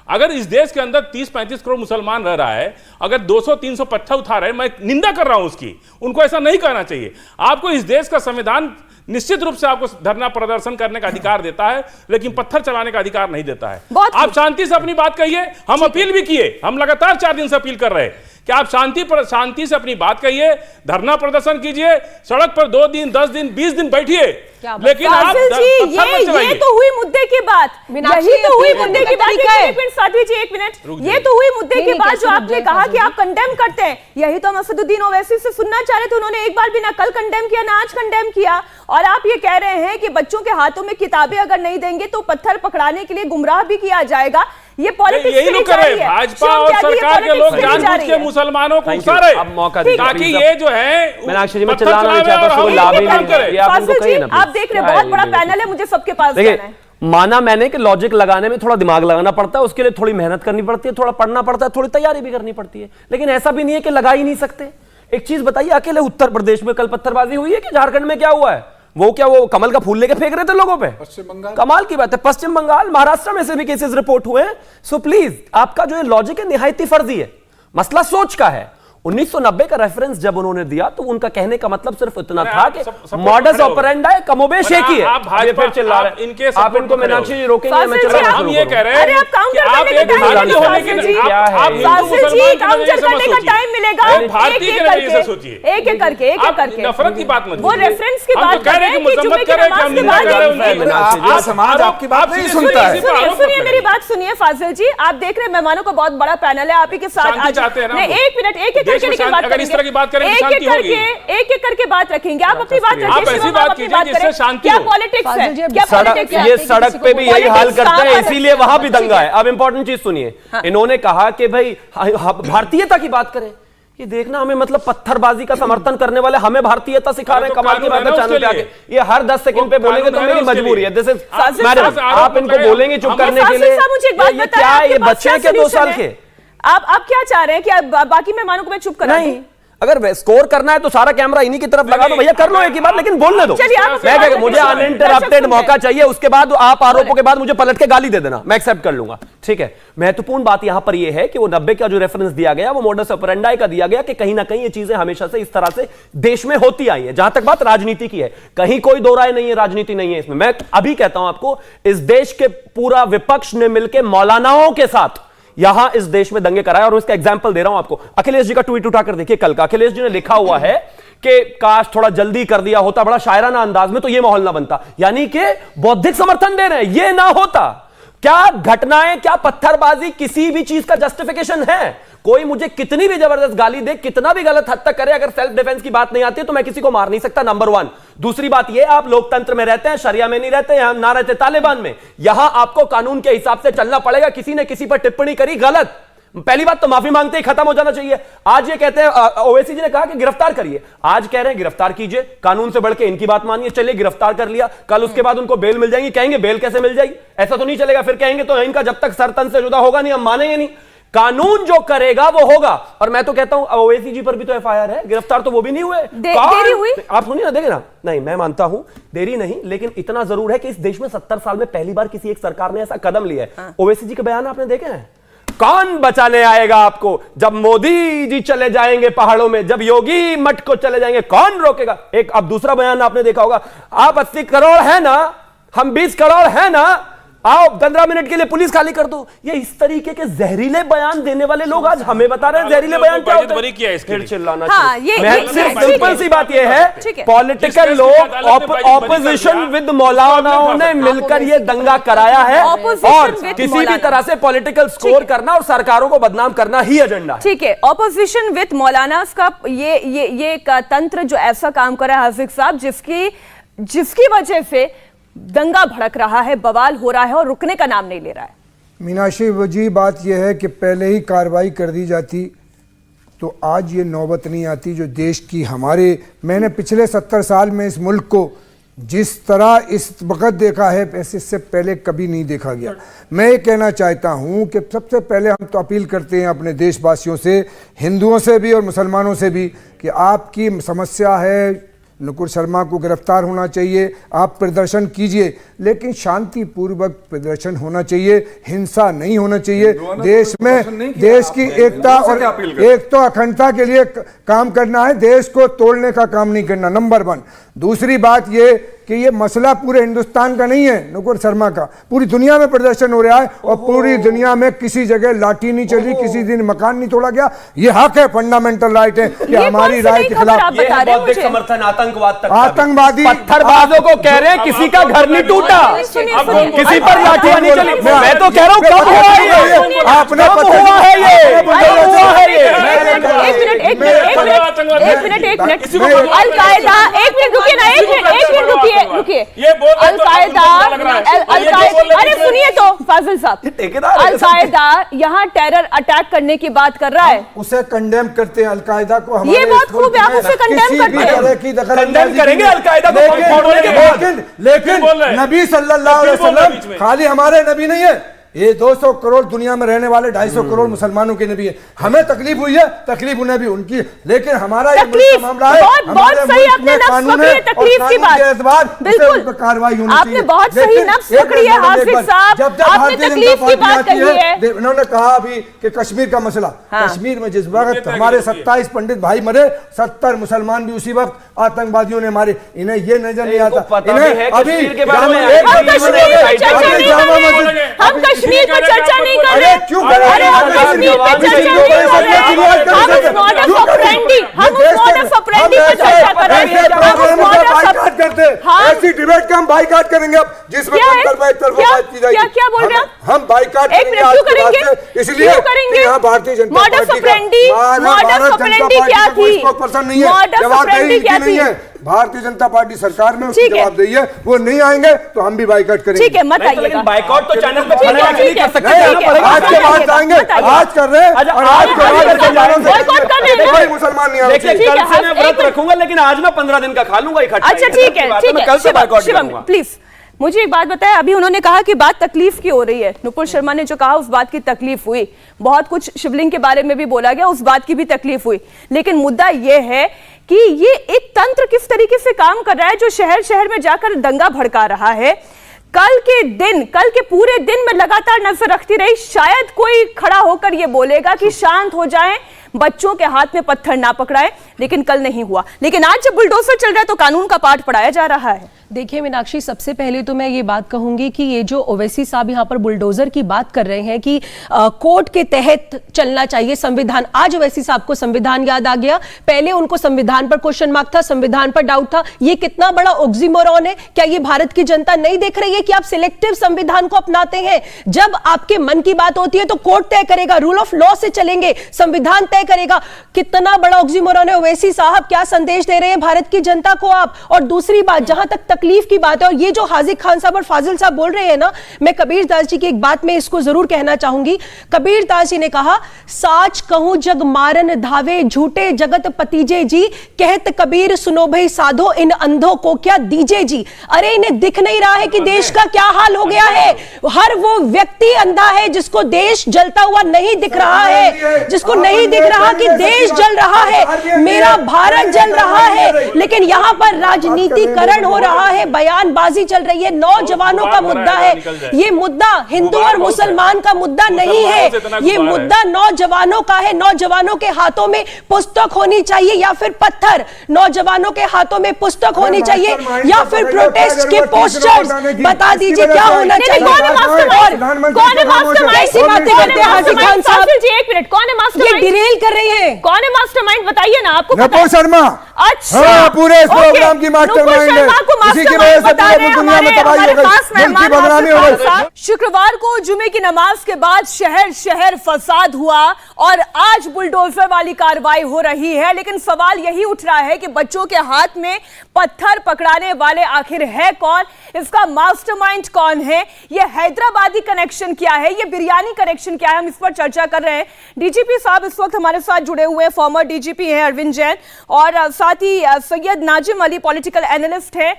अगर इस देश के अंदर 30-35 करोड़ मुसलमान रह रहा है, अगर 200-300 पत्थर उठा रहे हैं, मैं निंदा कर रहा हूं उसकी, उनको ऐसा नहीं कहना चाहिए। आपको इस देश का संविधान निश्चित रूप से आपको धरना प्रदर्शन करने का अधिकार देता है, लेकिन पत्थर चलाने का अधिकार नहीं देता है। आप शांति से अपनी बात कहिए, हम अपील भी किए, हम लगातार 4 दिन से अपील कर रहे हैं कि आप शांति से अपनी बात कहिए, धरना प्रदर्शन कीजिए, सड़क पर 2 दिन 10 दिन 20 दिन बैठिए, लेकिन आप ये तो हुई मुद्दे की बात, यही तो हुई मुद्दे की बात। साध्वी जी एक मिनट, ये तो हुई मुद्दे की बात जो आपने कहा कि आप कंडेम करते हैं, यही तो हम असदुद्दीन ओवैसी से सुनना चाह रहे थे। उन्होंने एक बार भी ना कल कंडेम किया ना आज कंडेम किया, और आप ये कह रहे हैं कि बच्चों के हाथों में किताबें अगर नहीं देंगे तो पत्थर पकड़ाने के लिए गुमराह भी किया जाएगा। ये पॉलिटिक्स यही लोग कर रहे हैं, भाजपा और सरकार के लोग जानबूझ के मुसलमानों को उकसा रहे हैं ताकि ये जो है मीनाक्षी जी, मैं चिल्लाना नहीं चाहता, उसको लाभ ही नहीं करे। आप देख रहे बहुत बड़ा पैनल है, मुझे सबके पास जाना है। माना मैंने कि लॉजिक लगाने में थोड़ा दिमाग लगाना पड़ता है, उसके लिए थोड़ी मेहनत करनी पड़ती है, थोड़ा पढ़ना पड़ता है, थोड़ी तैयारी भी करनी पड़ती है, लेकिन ऐसा भी नहीं है कि लगा ही नहीं सकते। एक चीज बताइए, अकेले उत्तर प्रदेश में कल पत्थरबाजी हुई है कि झारखंड में क्या हुआ है? वो क्या वो कमल का फूल लेके फेंक रहे थे लोगों पे? पश्चिम बंगाल, कमाल की बात है, पश्चिम बंगाल, महाराष्ट्र में से भी केसेस रिपोर्ट हुए हैं। सो प्लीज, आपका जो ये लॉजिक है निहायती फर्जी है, मसला सोच का है। 1990 का रेफरेंस जब उन्होंने दिया तो उनका कहने का मतलब सिर्फ इतना था कि मॉडस ऑपरेंडी कमोबेश एक ही है। आप फिर चिल्ला रहे हैं, आप इनको मीनाक्षी जी रोकेंगे, मैं चला हम ये कह रहे हैं कि आप एक भारतीय होने के नाते आप हिंदू मुसलमान के नजरिए से मत सोचिए, भारतीय के नजरिए से सोचिए, एक एक करके नफरत की बात मत, वो रेफरेंस की बात कह रहे हैं कि मत करें कि हम निंदा कर रहे हैं, समाज आपकी बात नहीं सुनता है। सुनिए मेरी बात सुनिए फाजिल जी, आप देख रहे हैं मेहमानों का बहुत बड़ा पैनल है, आप ही के साथ आज एक मिनट एक एक करके बात करेंगे, की बात करें, एक एक करके बात रखेंगे। आप अपनी बात रखिए, आप ऐसी बात कीजिए जिससे शांति हो। क्या पॉलिटिक्स है? क्या पॉलिटिक्स है? ये सड़क पे भी यही हाल करते हैं, इसीलिए वहां भी दंगा है। अब इंपॉर्टेंट चीज सुनिए, इन्होंने कहा कि भाई भारतीयता की बात करें, ये देखना हमें मतलब पत्थरबाजी का समर्थन करने वाले हमें भारतीयता सिखा रहे हैं। कमाल की बात है, चैनल पे आके ये हर 10 सेकंड पे बोलेंगे तो मेरी मजबूरी है। दिस इज मैडम, आप इनको बोलेंगे चुप करने के लिए, ये क्या है? ये बच्चे हैं क्या 2 साल के? आप क्या चाह रहे हैं कि बाकी मेहमानों को मैं चुप करा दूं? नहीं, अगर स्कोर करना है तो सारा कैमरा इन्हीं की तरफ लगा दो भैया, कर लो एक ही बात, लेकिन बोलने दो। मैं मुझे अनइंटरप्टेड मौका चाहिए, उसके बाद आप आरोपों के बाद मुझे पलट के गाली दे देना, मैं एक्सेप्ट कर लूंगा, ठीक है। महत्वपूर्ण बात यहां पर यह है कि वो 90 का जो रेफरेंस दिया गया वो मॉडस ऑपरेंडी का दिया गया कि कहीं ना कहीं ये चीजें हमेशा से इस तरह से देश में होती आई है। जहां तक बात राजनीति की है, कहीं कोई दो राय नहीं है, राजनीति नहीं है इसमें। मैं अभी कहता हूं आपको, इस देश के पूरा विपक्ष ने मिलकर मौलानाओं के साथ यहां इस देश में दंगे कराए, और उसका एग्जांपल दे रहा हूं आपको। अखिलेश जी का ट्वीट उठाकर देखिए कल का, अखिलेश जी ने लिखा हुआ है कि काश थोड़ा जल्दी कर दिया होता, बड़ा शायराना अंदाज में, तो यह माहौल ना बनता। यानी कि बौद्धिक समर्थन दे रहे हैं, यह ना होता। क्या घटनाएं, क्या पत्थरबाजी किसी भी चीज का जस्टिफिकेशन है? कोई मुझे कितनी भी जबरदस्त गाली दे, कितना भी गलत हद तक करे, अगर सेल्फ डिफेंस की बात नहीं आती है तो मैं किसी को मार नहीं सकता, नंबर 1। दूसरी बात यह, आप लोकतंत्र में रहते हैं, शरिया में नहीं रहते, हम ना रहते तालिबान में। यहां आपको कानून के हिसाब से चलना पड़ेगा। किसी ने किसी पर टिप्पणी करी, गलत, पहली बात तो माफी मांगते ही खत्म हो जाना चाहिए। आज ये कहते हैं, ओवैसी जी ने कहा कि गिरफ्तार करिए, आज कह रहे हैं गिरफ्तार कीजिए, कानून से बढ़ के इनकी बात मानिए, चलिए गिरफ्तार कर लिया, कल उसके बाद उनको बेल मिल जाएगी, कहेंगे बेल कैसे मिल जाएगी, ऐसा तो नहीं चलेगा, फिर कहेंगे तो इनका जब तक सर तन से जुदा होगा नहीं हम मानेंगे नहीं। कानून जो करेगा वो होगा। और मैं तो कहता हूं ओवैसी जी पर भी तो एफआईआर है, गिरफ्तार तो वो भी नहीं हुए, देरी हुई। आप सुनिए ना, देखे ना, नहीं मैं मानता हूं देरी नहीं, लेकिन इतना जरूर है कि इस देश में 70 साल में पहली बार किसी एक सरकार ने ऐसा कदम लिया है। ओवैसी जी के बयान आपने देखे हैं? कौन बचाने आएगा आपको? जब मोदी जी चले जाएंगे पहाड़ों में, जब योगी मठ को चले जाएंगे, कौन रोकेगा? एक अब दूसरा बयान आपने देखा होगा, आप 80 करोड़ है ना, हम 20 करोड़ है ना, आओ 15 मिनट के लिए पुलिस खाली कर दो। ये इस तरीके के जहरीले बयान देने वाले लोग आज हमें बता रहे हैं जहरीले बयान क्या होते हैं। फिर चिल्लाना चाहिए। सिंपल सी बात ये है, पॉलिटिकल लोग ऑपोजिशन विद मौलानाओं ने मिलकर ये दंगा कराया है और किसी भी तरह से पॉलिटिकल स्कोर करना और सरकारों को बदनाम करना ही एजेंडा। ठीक है, ऑपोजिशन विद मौलाना का ये एक तंत्र जो ऐसा काम कर रहा है हाफिज साहब, जिसकी वजह से दंगा भड़क रहा है, बवाल हो रहा है और रुकने का नाम नहीं ले रहा है। मीनाक्षी वजी बात यह है कि पहले ही कार्रवाई कर दी जाती तो आज ये नौबत नहीं आती जो देश की मैंने पिछले 70 साल में इस मुल्क को जिस तरह इस वक्त देखा है ऐसे इससे पहले कभी नहीं देखा गया। मैं ये कहना चाहता हूँ कि सबसे पहले हम तो अपील करते हैं अपने देशवासियों से, हिंदुओं से भी और मुसलमानों से भी, कि आपकी समस्या है नुपुर शर्मा को गिरफ्तार होना चाहिए, आप प्रदर्शन कीजिए, लेकिन शांतिपूर्वक प्रदर्शन होना चाहिए, हिंसा नहीं होना चाहिए। देश में देश की एकता और एक तो अखंडता के लिए काम करना है, देश को तोड़ने का काम नहीं करना, नंबर 1। दूसरी बात ये कि ये मसला पूरे हिंदुस्तान का नहीं है, नुपुर शर्मा का, पूरी दुनिया में प्रदर्शन हो रहा है और पूरी दुनिया में किसी जगह लाठी नहीं चली, किसी दिन मकान नहीं तोड़ा गया। ये हक है, फंडामेंटल राइट है कि हमारी राय के खिलाफ समर्थन आतंकवाद तक, आतंकवादी पत्थरबाजों को कह रहे हैं किसी का घर नहीं टूटा, किसी पर लाठियां नहीं चली। मैं तो कह रहा हूं कब हुआ है ये, आपने हुआ है ये, एक मिनट अलकायदा, एक मिनट रुकिए ना, एक मिनट रुकिए। अलकायदा, अरे सुनिए तो फाजिल साहब, अलकायदा यहाँ टेरर अटैक करने की बात कर रहा है, उसे कंडेम करते हैं अलकायदा को। ये बात खूब है, आप उसे कंडेम करते हैं, कंडेम करेंगे अलकायदा को, लेकिन नबी सल्लल्लाहु अलैहि वसल्लम खाली हमारे नबी नहीं है, ये 200 करोड़ दुनिया में रहने वाले 250 करोड़ मुसलमानों के नबी है। हमें तकलीफ हुई है, तकलीफ उन्हें भी उनकी, लेकिन हमारा ये मामला है, बहुत सही आपने नफ्स पकड़ी है तकलीफ की बात, बिल्कुल कार्रवाई होनी चाहिए। आपने बहुत सही नफ्स पकड़ी है हाफिज साहब, आपने तकलीफ की बात कही है। उन्होंने कहा अभी कि कश्मीर का मसला, कश्मीर में जिस वक्त हमारे 27 पंडित भाई मरे, 70 मुसलमान भी उसी वक्त आतंकवादियों ने मारे, इन्हें ये नजर नहीं आता। इन्हें अभी कश्मीर पर चर्चा नहीं कर रहे, क्यों अरे हम कश्मीर पर चर्चा नहीं कर रहे, हम उस मॉडल ऑफ ऑपरेंडी पर चर्चा कर रहे हैं, ऐसी डिबेट का हम बाइकाट करेंगे अब, जिसमें बात की जाएगी। क्या बोल रहे हैं हम बाइकाट करेंगे, इसलिए यहाँ भारतीय जनता पार्टी क्या थी, पर्सन नहीं है, जवाबदेही नहीं है, भारतीय जनता पार्टी सरकार में उसकी जवाबदेही है, वो नहीं आएंगे तो हम भी बाइकाट करेंगे। ठीक है, मत आइएगा, बाइकॉट तो चैनल पे कर सकते हैं, आज के बाद आएंगे, आज कर रहे हैं, आज कोई मुसलमान नहीं आएंगे। कल से मैं व्रत रखूंगा, लेकिन आज मैं 15 दिन का खा लूंगा इकट्ठा। अच्छा ठीक है, कल से बाइकॉट करूंगा। प्लीज मुझे एक बात बताएं, अभी उन्होंने कहा कि बात तकलीफ की हो रही है, नुपुर शर्मा ने जो कहा उस बात की तकलीफ हुई, बहुत कुछ शिवलिंग के बारे में भी बोला गया, उस बात की भी तकलीफ हुई, लेकिन मुद्दा यह है कि ये एक तंत्र किस तरीके से काम कर रहा है जो शहर शहर में जाकर दंगा भड़का रहा है। कल के पूरे दिन में लगातार नजर रखती रही, शायद कोई खड़ा होकर ये बोलेगा कि शांत हो जाएं, बच्चों के हाथ में पत्थर ना पकड़ाएं, लेकिन कल नहीं हुआ। लेकिन आज जब बुलडोजर चल रहा है तो कानून का पाठ पढ़ाया जा रहा है। देखिए मीनाक्षी, सबसे पहले तो मैं ये बात कहूंगी कि ये जो ओवैसी साहब यहाँ पर बुलडोजर की बात कर रहे हैं कि कोर्ट के तहत चलना चाहिए संविधान, आज ओवैसी साहब को संविधान याद आ गया। पहले उनको संविधान पर क्वेश्चन मार्क था, संविधान पर डाउट था। ये कितना बड़ा ऑक्सीमोरॉन है। क्या ये भारत की जनता नहीं देख रही है कि आप सिलेक्टिव संविधान को अपनाते हैं? जब आपके मन की बात होती है तो कोर्ट तय करेगा, रूल ऑफ लॉ से चलेंगे, संविधान तय करेगा। कितना बड़ा ऑक्सीमोरन है ओवैसी साहब, क्या संदेश दे रहे हैं भारत की जनता को आप? और दूसरी बात, जहां तक तकलीफ की बात है, और ये जो हाजिक खान साहब और फाजिल साहब बोल रहे हैं ना, मैं कबीर दास जी की एक बात में इसको जरूर कहना चाहूंगी। कबीर दास जी ने कहा, साच कहूं जग मारन धावे, झूठे जगत पतीजे जी, कहत कबीर सुनो भाई साधो, इन अंधों को क्या दीजे जी। अरे इन्हें दिख नहीं रहा है कि देश का क्या हाल हो गया है? हर वो व्यक्ति अंधा है जिसको देश जलता हुआ नहीं दिख रहा है, जिसको नहीं दिख रहा कि देश जल रहा है, मेरा भारत जल रहा है, लेकिन यहां पर राजनीतिकरण हो रहा है, बयानबाजी चल रही है। नौजवानों का मुद्दा है ये, मुद्दा हिंदू और मुसलमान का मुद्दा नहीं है, ये मुद्दा नौजवानों का है। नौजवानों के हाथों में पुस्तक होनी चाहिए या फिर पत्थर, नौजवानों के हाथों में पुस्तक होनी चाहिए या फिर प्रोटेस्ट के पोस्टर्स। बता दीजिए क्या होना चाहिए। कौन है मास्टरमाइंड? ऐसी बातें करते हैं हाजिक खान साहब। एक मिनट, कौन है मास्टरमाइंड? ये डिरेल कर रही है। कौन है मास्टरमाइंड बताइए ना, आपको पता नपुर है? शर्मा। अच्छा, हाँ, पूरे इस प्रोग्राम की मास्टरमाइंड है। इसी की वजह से पूरी दुनिया में तबाही हो गई, मुल्क की बदनामी हो गई। शुक्रवार को जुमे की नमाज के बाद शहर शहर फसाद हुआ और आज बुलडोजर वाली कार्रवाई हो रही है, लेकिन सवाल यही उठ रहा है कि बच्चों के हाथ में पत्थर पकड़ाने वाले आखिर है कौन? इसका मास्टरमाइंड कौन है? ये हैदराबादी कनेक्शन क्या है? ये बिरयानी कनेक्शन क्या है? हम इस पर चर्चा कर रहे हैं। डीजीपी साहब इस वक्त हमारे साथ जुड़े हुए हैं, फॉर्मर डीजीपी हैं अरविंद जैन, और साथ ही सैयद नाजिम अली पॉलिटिकल एनालिस्ट हैं।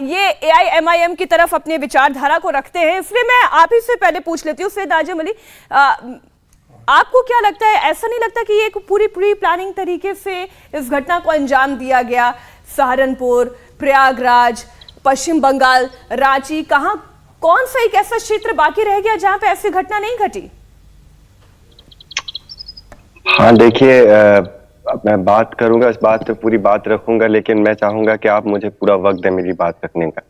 ये एआईएमआईएम की तरफ अपनी विचारधारा को रखते हैं, इसलिए मैं आप ही से पहले पूछ लेती हूँ सैयद नाजिम अली, आपको क्या लगता है, ऐसा नहीं लगता कि ये एक पूरी प्लानिंग तरीके से इस घटना को अंजाम दिया गया? सहारनपुर, प्रयागराज, पश्चिम बंगाल, रांची, कौन सा एक ऐसा क्षेत्र बाकी रह गया जहां पे ऐसी घटना नहीं घटी? हाँ देखिए, मैं बात करूंगा, इस बात पे पूरी बात रखूंगा, लेकिन मैं चाहूंगा कि आप मुझे पूरा वक्त दें मेरी बात रखने का।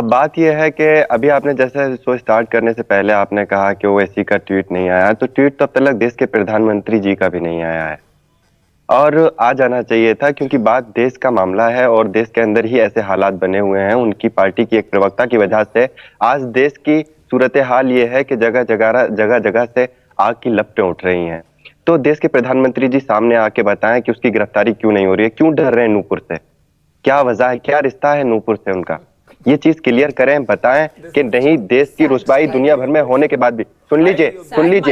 बात यह है कि अभी आपने जैसे शो स्टार्ट करने से पहले आपने कहा कि ओवैसी का ट्वीट नहीं आया, तो ट्वीट तो अब तक देश के प्रधानमंत्री जी का भी नहीं आया है और आ जाना चाहिए था, क्योंकि बात देश का मामला है और देश के अंदर ही ऐसे हालात बने हुए हैं। उनकी पार्टी की एक प्रवक्ता की वजह से आज देश की सूरत हाल ये है कि जगह जगह से आग की लपटें उठ रही हैं। तो देश के प्रधानमंत्री जी सामने आके बताएं कि उसकी गिरफ्तारी क्यों नहीं हो रही है, क्यों डर रहे हैं नूपुर से, क्या वजह है, क्या रिश्ता है नूपुर से उनका, ये चीज क्लियर करें, बताएं कि नहीं देश की रुसवाई दुनिया भर में होने के बाद भी। सुन लीजिए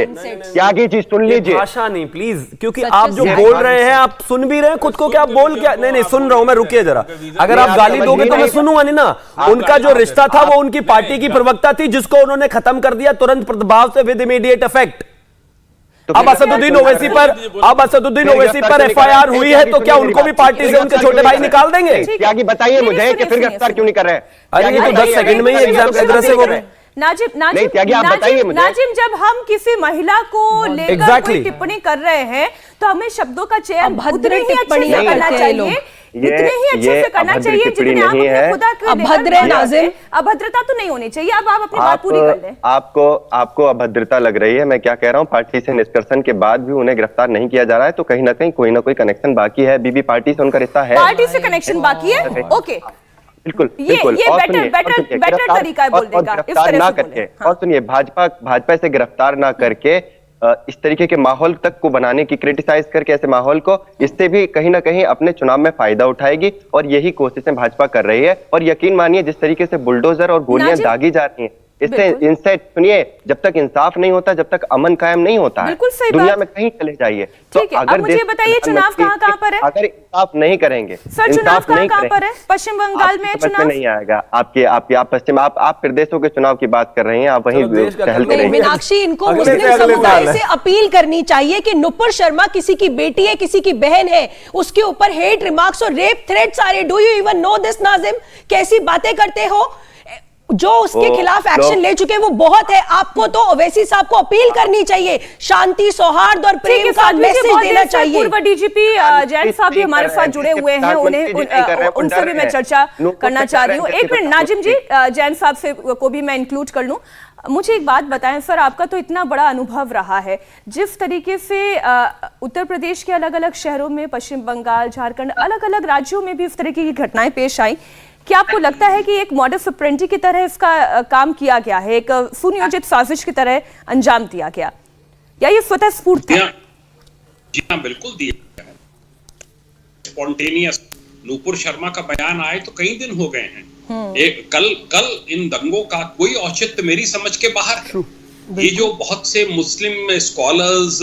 त्यागी जी, सुन लीजिए, भाषा नहीं प्लीज, क्योंकि आप जो बोल रहे हैं आप सुन भी रहे हैं खुद को, क्या बोल क्या नहीं सुन रहा हूं मैं, रुकिए जरा। अगर आप गाली दोगे तो मैं सुनूंगा नहीं ना। उनका जो रिश्ता था वो उनकी पार्टी की प्रवक्ता थी, जिसको उन्होंने खत्म कर दिया तुरंत प्रभाव से, विद इमीडिएट इफेक्ट। अब असदुद्दीन ओवैसी पर एफआईआर हुई है, तो क्या उनको भी पार्टी से उनके छोटे भाई निकाल देंगे? त्यागी बताइए मुझे कि फिर गिरफ्तार क्यों नहीं कर रहे हैं? अरे ये तो 10 सेकंड में ही एग्जाम की तरह से वो नाजिम, जब हम किसी महिला को लेकर कोई टिप्पणी कर रहे हैं तो हमें शब्दों का चयन उतने ही अच्छे से करना चाहिए, इतने ही अच्छे से करना चाहिए जितने आप अपने खुदा के अभद्र नाजिम, अभद्रता तो नहीं होनी चाहिए। अब आप अपनी बात पूरी कर लें। आपको अभद्रता लग रही है, मैं क्या कह रहा हूँ, पार्टी से निष्कर्षण के बाद भी उन्हें गिरफ्तार नहीं किया जा रहा है, तो कहीं ना कहीं कोई ना कोई कनेक्शन बाकी है। बीबी पार्टी से उनका रिश्ता है, पार्टी से कनेक्शन बाकी है। ओके, बिल्कुल ये बेटर तरीका है बोलने का, इस तरह ना करके। और सुनिए, भाजपा से गिरफ्तार ना करके इस तरीके के माहौल तक को बनाने की, क्रिटिसाइज करके ऐसे माहौल को, इससे भी कहीं ना कहीं अपने चुनाव में फायदा उठाएगी और यही कोशिशें भाजपा कर रही है। और यकीन मानिए, जिस तरीके से बुलडोजर और गोलियां दागी जा रही हैं, इससे इनसे सुनिए, जब तक इंसाफ नहीं होता, जब तक अमन कायम नहीं होता है दुनिया में, कहीं चले जाइए। तो अगर मुझे बताइए चुनाव कहाँ पर है? अगर इंसाफ नहीं करेंगे, सर चुनाव कहाँ पर है? पश्चिम बंगाल में चुनाव नहीं आएगा आप पश्चिम, आप प्रदेशों के चुनाव की बात कर रहे हैं, आप वहीं टहलते रहिए। मीनाक्षी, इनको मुस्लिम समुदाय से अपील करनी चाहिए कि नुपुर शर्मा किसी की बेटी है, किसी की बहन है, उसके ऊपर हेट रिमार्क्स और रेप थ्रेट्स आ रहे। Do you even know this Nazim? कैसी बातें करते हो? जो उसके खिलाफ एक्शन ले चुके हैं वो बहुत है। आपको तो ओवैसी साहब को अपील करनी चाहिए, शांति, सौहार्द और प्रेम का मैसेज देना चाहिए। पूर्व डीजीपी जैन साहब भी हमारे साथ जुड़े हुए हैं, उनसे भी मैं चर्चा करना चाह रही हूँ। एक मिनट नाजिम जी, जैन साहब से को भी मैं इंक्लूड कर लूं। मुझे एक बात बताएं सर, आपका तो इतना बड़ा अनुभव रहा है, जिस तरीके से उत्तर प्रदेश के अलग अलग शहरों में, पश्चिम बंगाल, झारखंड, अलग अलग राज्यों में भी इस तरीके की घटनाएं पेश आई, क्या आपको लगता है कि एक मॉडस ऑपरेंडी की तरह इसका काम किया गया है, एक सुनियोजित साजिश की तरह अंजाम दिया गया, या ये स्वतः स्फूर्त था? जी हाँ, बिल्कुल दिया है। स्पॉन्टेनियस नूपुर शर्मा का बयान आए तो कई दिन हो गए हैं। कल इन दंगों का कोई औचित्य मेरी समझ के बाहर है। ये जो बहुत से मुस्लिम स्कॉलर्स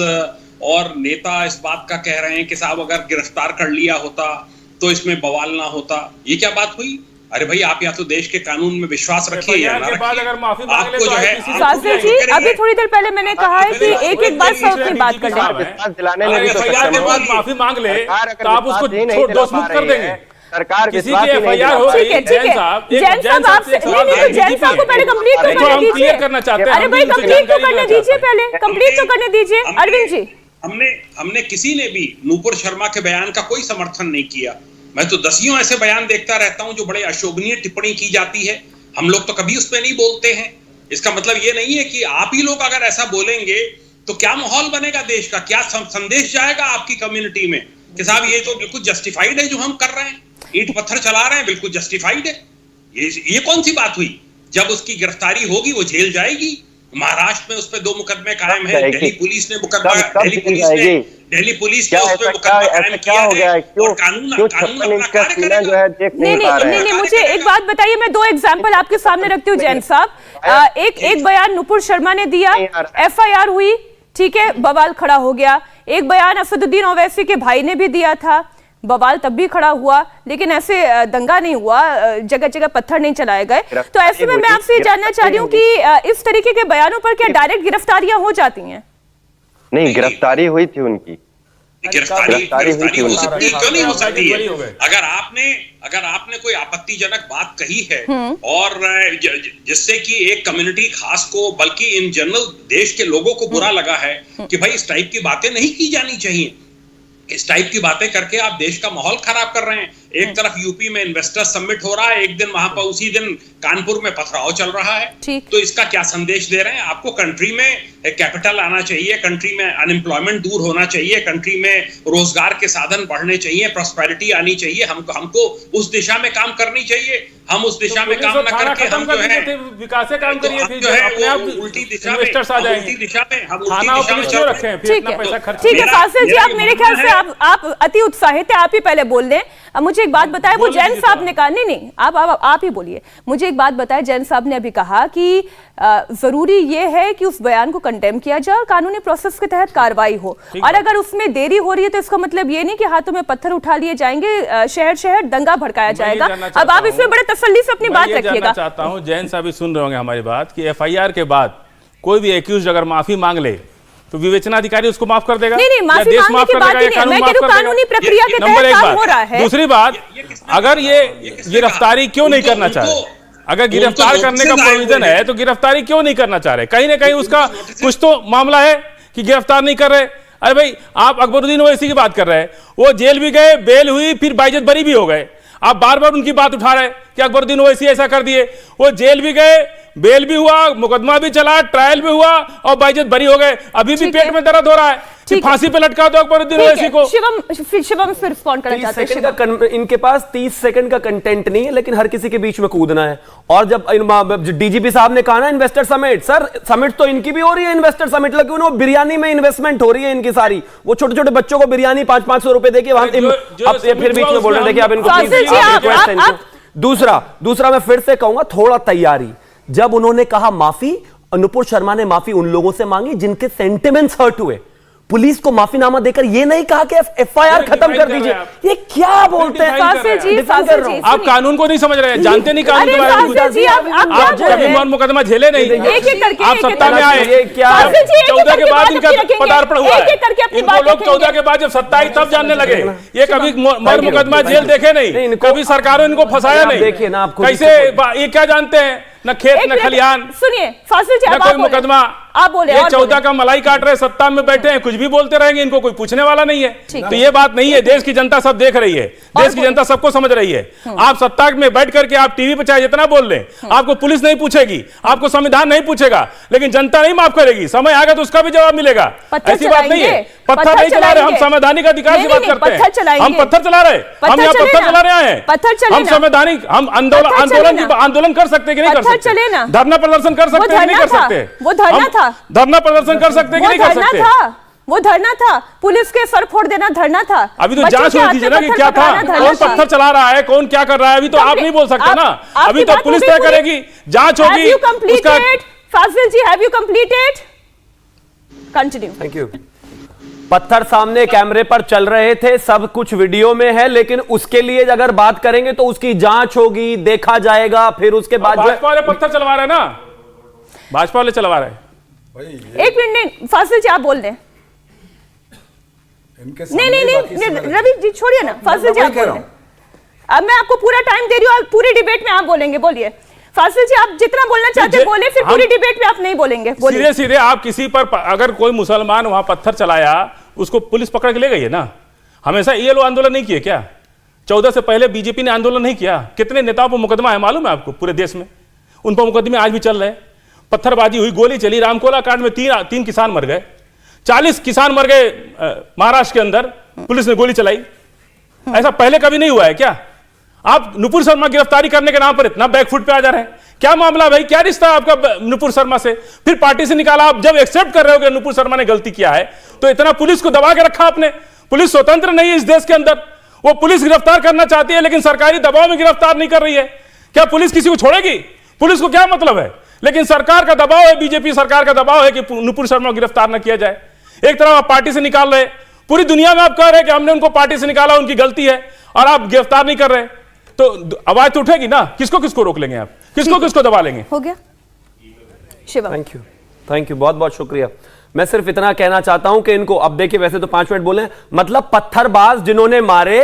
और नेता इस बात का कह रहे हैं कि साहब अगर गिरफ्तार कर लिया होता तो इसमें बवाल ना होता, ये क्या बात हुई? अरे भाई, आप या तो देश के कानून में विश्वास रखिए या ना रखिए। अगर माफी मांग ले आपको तो जो है फासिल जी, अभी थोड़ी देर पहले मैंने कहा है कि एक बात सब अपनी बात कर लें। माफी मांग ले तो आप उसको दोषमुक्त कर देंगे। सरकार किसी की एफआईआर हो गई, जैन साहब तो जैन साहब को पहले कंप्लीट तो करने दीजिए। क्लियर करना चाहते हैं। अरे भाई, कंप्लीट तो करने दीजिए, पहले कंप्लीट तो करने दीजिए। अरविंद जी, हमने किसी ने भी नूपुर शर्मा के बयान का कोई समर्थन नहीं किया। मैं तो दसियों ऐसे बयान देखता रहता हूं जो बड़े अशोभनीय टिप्पणी की जाती है, हम लोग तो कभी उस पर नहीं बोलते हैं। इसका मतलब ये नहीं है कि आप ही लोग अगर ऐसा बोलेंगे तो क्या माहौल बनेगा देश का, क्या संदेश जाएगा आपकी कम्युनिटी में कि साहब ये तो बिल्कुल जस्टिफाइड है जो हम कर रहे हैं, ईंट पत्थर चला रहे हैं, बिल्कुल जस्टिफाइड है। ये कौन सी बात हुई? जब उसकी गिरफ्तारी होगी वो जेल जाएगी। महाराष्ट्र में उस पर 2 मुकदमे कायम है, दिल्ली पुलिस ने मुकदमा, दिल्ली पुलिस के उस पे मुकदमा कायम किया है और कानून अपना कार्य करेगा। नहीं, मुझे एक बात बताइए, मैं 2 एग्जांपल आपके सामने रखती हूँ जैन साहब। एक बयान नूपुर शर्मा ने दिया, एफआईआर हुई, ठीक है, बवाल खड़ा हो गया। एक बयान असदुद्दीन ओवैसी के भाई ने भी दिया था, बवाल तब भी खड़ा हुआ, लेकिन ऐसे दंगा नहीं हुआ, जगह जगह पत्थर नहीं चलाए गए। तो ऐसे में मैं आपसे जानना चाह रही हूँ कि इस तरीके के बयानों पर क्या डायरेक्ट गिरफ्तारियां हो जाती हैं? नहीं, गिरफ्तारी हुई थी उनकी। गिरफ्तारी हो सकती है, क्यों नहीं हो सकती है? अगर आपने कोई आपत्तिजनक बात कही है और जिससे कि एक कम्युनिटी खास को, बल्कि इन जनरल देश के लोगों को बुरा लगा है कि भाई इस टाइप की बातें नहीं की जानी चाहिए, इस टाइप की बातें करके आप देश का माहौल खराब कर रहे हैं। एक तरफ यूपी में इन्वेस्टर समिट हो रहा है, एक दिन वहां पर उसी दिन कानपुर में पथराव चल रहा है, तो इसका क्या संदेश दे रहे हैं? आपको कंट्री में कैपिटल आना चाहिए, कंट्री में अनएम्प्लॉयमेंट दूर होना चाहिए, कंट्री में रोजगार के साधन बढ़ने चाहिए, प्रॉस्पेरिटी आनी चाहिए, हमको उस दिशा में काम करनी चाहिए। हम उस दिशा में काम न करके हम जो है विकास से काम करिए, जो है वो उल्टी दिशा में रखें। ठीक है फासिल जी, आप मेरे ख्याल से आप अति उत्साहित है, आप ही पहले बोल दें। अब मुझे एक बात बताएं, वो जैन साहब ने कहा, नहीं आप ही बोलिए, मुझे एक बात बताएं। जैन साहब ने अभी कहा कि जरूरी ये है कि उस बयान को कंडेम किया जाए और कानूनी प्रोसेस के तहत कार्रवाई हो, और अगर उसमें देरी हो रही है तो इसका मतलब ये नहीं कि हाथों में पत्थर उठा लिए जाएंगे, शहर शहर दंगा भड़काया जाएगा। अब आप इसमें बड़े तसल्ली से अपनी बात रखिएगा। चाहता हूं जैन साहब भी सुन रहे होंगे हमारी बात कि एफआईआर के बाद कोई भी एक्यूज्ड अगर माफी मांग ले तो विवेचना अधिकारी उसको माफ कर देगा। नहीं, माफी मांगने की बात ही नहीं, मैं कह रही हूं कानूनी प्रक्रिया के तहत काम हो रहा है। दूसरी बात, अगर ये गिरफ्तारी क्यों नहीं करना चाह रहे? अगर गिरफ्तार करने का प्रोविजन है तो गिरफ्तारी क्यों नहीं करना चाह रहे? कहीं ना कहीं उसका कुछ तो मामला है कि गिरफ्तार नहीं कर रहे। अरे भाई, आप अकबरुद्दीन ओवैसी की बात कर रहे हैं, वो जेल भी गए, बेल हुई, फिर बाइज्जत बरी भी हो गए। आप बार बार उनकी बात उठा रहे हैं कि अकबरुद्दीन ओवैसी ऐसा कर दिए, वो जेल भी गए, बेल भी हुआ, मुकदमा भी चला, ट्रायल भी हुआ और बाइज्जत बरी हो गए। अभी भी पेट में दर्द हो रहा है, फांसी पे लटका दो अकबरुद्दीन ओवैसी को। शिवम फिर रिस्पॉन्ड करना चाहते हैं। इनके पास 30 सेकंड का कंटेंट नहीं है, लेकिन हर किसी के बीच में कूदना है। और जब डीजीपी साहब ने कहा ना इन्वेस्टर समिट, सर समिट तो इनकी भी हो रही है, इन्वेस्टर समिट, लेकिन वो बिरयानी में इन्वेस्टमेंट हो रही है इनकी सारी। वो छोटे छोटे बच्चों को बिरयानी 500-500 रुपए देके वहां फिर बीच में बोल रहे थे कि आप इनको। दूसरा मैं फिर से कहूंगा, थोड़ा तैयारी। जब उन्होंने कहा माफी, नूपुर शर्मा ने माफी उन लोगों से मांगी जिनके सेंटिमेंट्स हर्ट हुए। पुलिस को माफीनामा देकर ये नहीं कहा कि एफआईआर खत्म कर दीजिए। ये क्या बोलते हैं? आप कानून को नहीं समझ रहे हैं, जानते नहीं कानून के बारे में। आप कभी मुकदमा झेले नहीं, आप सत्ता में आए, 14 के बाद इनका पदार्पण हुआ है। इनको लोग 14 के बाद जब सत्ता आई तब जानने लगे। ये कभी मुकदमा जेल देखे नहीं, कभी सरकारों इनको फंसाया नहीं। देखिए ना, आप कैसे ये क्या जानते हैं? न खेत न खलियान, सुनिए फासिल जी, न कोई मुकदमा। आप बोले, ये 14 का मलाई काट रहे, सत्ता में बैठे हैं, कुछ भी बोलते रहेंगे, इनको कोई पूछने वाला नहीं है। तो ये बात नहीं है, देश की जनता सब देख रही है, देश की जनता सबको समझ रही है। आप सत्ता में बैठ करके आप टीवी पे चाहे जितना बोल लें, आपको पुलिस नहीं पूछेगी, आपको संविधान नहीं पूछेगा, लेकिन जनता नहीं माफ करेगी। समय आएगा तो उसका भी जवाब मिलेगा। ऐसी बात नहीं है, पत्थर नहीं चला रहे हम, संवैधानिक अधिकार की बात करते हैं। हम पत्थर चला रहे, हम यहाँ पत्थर चला रहे हैं, हम संवैधानिक, हम आंदोलन कर सकते कि नहीं कर सकते? धरना प्रदर्शन कर सकते कि नहीं कर सकते? वो धरना था, धरना प्रदर्शन कर सकते कि नहीं कर सकते? वो धरना था, पुलिस के सर फोड़ देना धरना था। अभी तो जांच होनी थी ना कि क्या था, कौन पत्थर चला रहा है, कौन क्या कर रहा है, अभी तो आप नहीं बोल सकते ना, अभी तो पुलिस तय करेगी, जांच होगी। Fazil ji, have you completed? Continue. Thank you. पत्थर सामने कैमरे पर चल रहे थे, सब कुछ वीडियो में है, लेकिन उसके लिए अगर बात करेंगे तो उसकी जांच होगी, देखा जाएगा, फिर उसके बाद भाजपा वाले पत्थर चलवा रहे हैं ना, भाजपा वाले चलवा रहे हैं। एक मिनट फाजिल जी, आप बोल दें। नहीं, रवि जी छोड़िए ना, फाजिल जी आप बोल दें। अब मैं आपको पूरा टाइम दे रही हूँ, पूरी डिबेट में आप बोलेंगे, बोलिए। फाजिल जी, आप जितना बोलना चाहते हैं बोले, फिर पूरी डिबेट में आप नहीं बोलेंगे। सीधे सीधे आप किसी पर अगर कोई मुसलमान वहां पत्थर चलाया, उसको पुलिस पकड़ के ले गई है ना। हमेशा ये लोग आंदोलन नहीं किए क्या? 14 से पहले बीजेपी ने आंदोलन नहीं किया? कितने नेताओं पर मुकदमा है मालूम है आपको पूरे देश में? उन पर मुकदमे आज भी चल रहे हैं। पत्थरबाजी हुई, गोली चली, रामकोला कांड में तीन किसान मर गए, 40 किसान मर गए महाराष्ट्र के अंदर, पुलिस ने गोली चलाई। ऐसा पहले कभी नहीं हुआ है क्या? आप नुपुर शर्मा गिरफ्तारी करने के नाम पर इतना बैकफुट पे आ जा रहे हैं। क्या मामला भाई, क्या रिश्ता आपका नुपुर शर्मा से? फिर पार्टी से निकाला। आप जब एक्सेप्ट कर रहे हो कि नुपुर शर्मा ने गलती किया है, तो इतना पुलिस को दबा के रखा आपने। पुलिस स्वतंत्र नहीं है इस देश के अंदर। वो पुलिस गिरफ्तार करना चाहती है, लेकिन सरकारी दबाव में गिरफ्तार नहीं कर रही है। क्या पुलिस किसी को छोड़ेगी? पुलिस को क्या मतलब है? लेकिन सरकार का दबाव है, बीजेपी सरकार का दबाव है कि नुपुर शर्मा को गिरफ्तार न किया जाए। एक तरफ आप पार्टी से निकाल रहे, पूरी दुनिया में आप कह रहे हैं कि हमने उनको पार्टी से निकाला, उनकी गलती है, और आप गिरफ्तार नहीं कर रहे, तो आवाज तो उठेगी ना। किसको रोक लेंगे आप? किसको दबा लेंगे? हो गया शिवम। थैंक यू, बहुत बहुत शुक्रिया। मैं सिर्फ इतना कहना चाहता हूं कि इनको, अब देखिए वैसे तो 5 मिनट बोले, मतलब पत्थरबाज जिन्होंने मारे,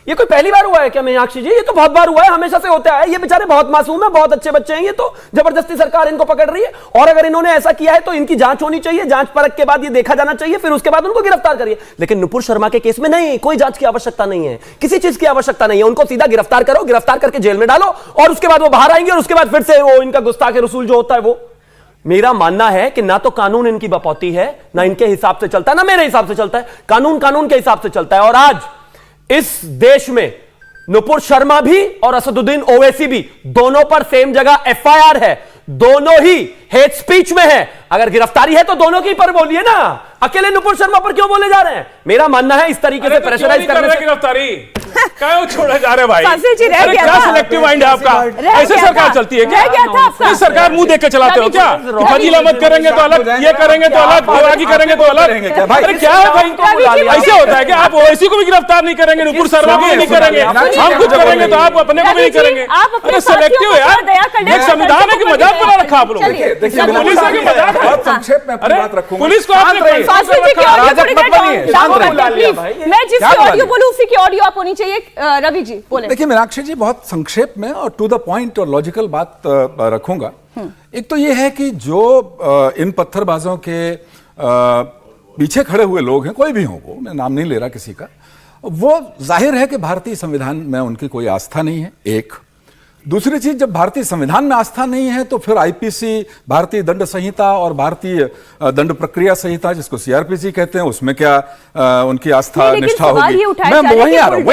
ये कोई पहली बार हुआ है क्या मीनाक्षी जी? ये तो बहुत बार हुआ है, हमेशा से होता है। ये बेचारे बहुत मासूम है, बहुत अच्छे बच्चे हैं, ये तो जबरदस्ती सरकार इनको पकड़ रही है। और अगर इन्होंने ऐसा किया है तो इनकी जांच होनी चाहिए, जांच परख के बाद ये देखा जाना चाहिए, फिर उसके बाद उनको गिरफ्तार करिए। लेकिन नुपुर शर्मा के केस में नहीं, कोई जांच की आवश्यकता नहीं है, किसी चीज की आवश्यकता नहीं है। उनको सीधा गिरफ्तार करो, गिरफ्तार करके जेल में डालो, और उसके बाद वो बाहर आएंगे, और उसके बाद फिर से वो इनका गुस्ताखे रसूल जो होता है वो। मेरा मानना है कि ना तो कानून इनकी बपौती है, ना इनके हिसाब से चलता है, ना मेरे हिसाब से चलता है। कानून के हिसाब से चलता है। और आज इस देश में नुपुर शर्मा भी और असदुद्दीन ओवैसी भी, दोनों पर सेम जगह एफआईआर है, दोनों ही हेट स्पीच में है। अगर गिरफ्तारी है तो दोनों की पर बोलिए ना, अकेले नुपुर शर्मा पर क्यों बोले जा रहे हैं? मेरा मानना है इस तरीके से प्रेशराइज करने से गिरफ्तारी क्यों छोड़े जा रहे भाई? अरे क्या सिलेक्टिव माइंड है आपका? ऐसे सरकार चलती है क्या? ये सरकार मुंह देख के चलाते हो क्या? फजील अहमद करेंगे तो अलग, ये करेंगे तो अलग, आगे करेंगे तो अलग। अरे क्या है भाई, ऐसे होता है कि आप ओवैसी को भी गिरफ्तार नहीं करेंगे, नुपुर शर्मा को भी नहीं करेंगे, हम कुछ करेंगे तो आप अपने को भी नहीं करेंगे? अरे सिलेक्टिव है यार, एक संविधान है कि मजाक बना रखा आप लोग। पुलिस है कि मजाक? बहुत संक्षेप में अपनी बात रखूंगा। पुलिस को आपने मैं जिसकी ऑडियो बोलूं उसी की ऑडियो आप होनी चाहिए। रवि जी बोले। देखिए मीनाक्षी जी, बहुत संक्षेप में और टू द पॉइंट और लॉजिकल बात रखूंगा। एक तो ये है कि जो इन पत्थरबाजों के पीछे खड़े हुए लोग हैं, कोई भी हो, वो मैं नाम नहीं ले रहा किसी का, वो जाहिर है कि भारतीय संविधान में उनकी कोई आस्था नहीं है। एक दूसरी चीज, जब भारतीय संविधान में आस्था नहीं है तो फिर आईपीसी, भारतीय दंड संहिता और भारतीय दंड प्रक्रिया संहिता, जिसको सीआरपीसी कहते हैं, उसमें क्या उनकी आस्था निष्ठा होगी? मैं वहीं आ रहा हूं।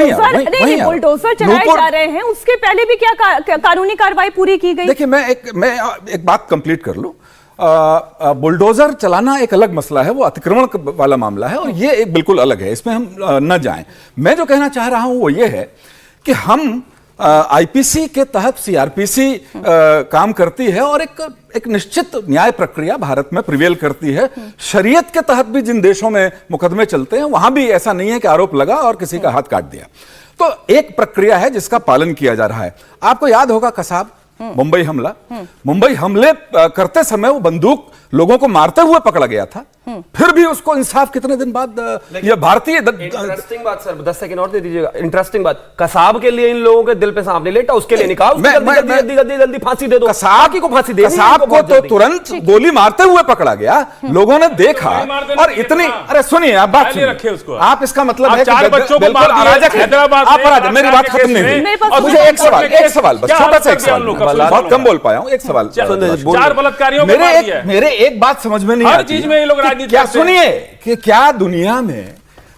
बुलडोजर चलाए जा रहे हैं, उसके पहले भी क्या कानूनी कार्रवाई पूरी की गई? देखिए, मैं एक बात कंप्लीट कर लूं। बुलडोजर चलाना एक अलग मसला है, वो अतिक्रमण वाला मामला है, और ये एक बिल्कुल अलग है, इसमें हम न जाएं। मैं जो कहना चाह रहा हूं वो ये है कि हम आईपीसी के तहत सीआरपीसी काम करती है, और एक निश्चित न्याय प्रक्रिया भारत में प्रिवेल करती है। शरीयत के तहत भी जिन देशों में मुकदमे चलते हैं, वहां भी ऐसा नहीं है कि आरोप लगा और किसी का हाथ काट दिया। तो एक प्रक्रिया है जिसका पालन किया जा रहा है। आपको याद होगा कसाब, मुंबई हमला, मुंबई हमले करते समय वो बंदूक लोगों को मारते हुए पकड़ा गया था, फिर भी उसको इंसाफ कितने दिन बाद, ये भारतीय इंटरेस्टिंग बात सर, 10 सेकंड और दे दीजिएगा। इंटरेस्टिंग बात, कसाब के लिए इन लोगों के दिल पे सांप नहीं लेटा, उसके लिए निकाल, जल्दी फांसी दे दो, कसाब को फांसी दे। कसाब को तो तुरंत गोली मारते हुए पकड़ा गया, लोगों ने देखा, और इतनी, अरे सुनिए आप बात सुनिए, आप इसका मतलब है कि बिल्कुल अराजक है आप। मेरी बात खत्म नहीं हुई, मुझे एक सवाल बस, छोटा सा एक सवाल, बहुत कम बोल पाया हूं, एक सवाल। 4 बलात्कारियों मेरे एक बात समझ में नहीं आती, चीज में ये लोग क्या, सुनिए, कि क्या दुनिया में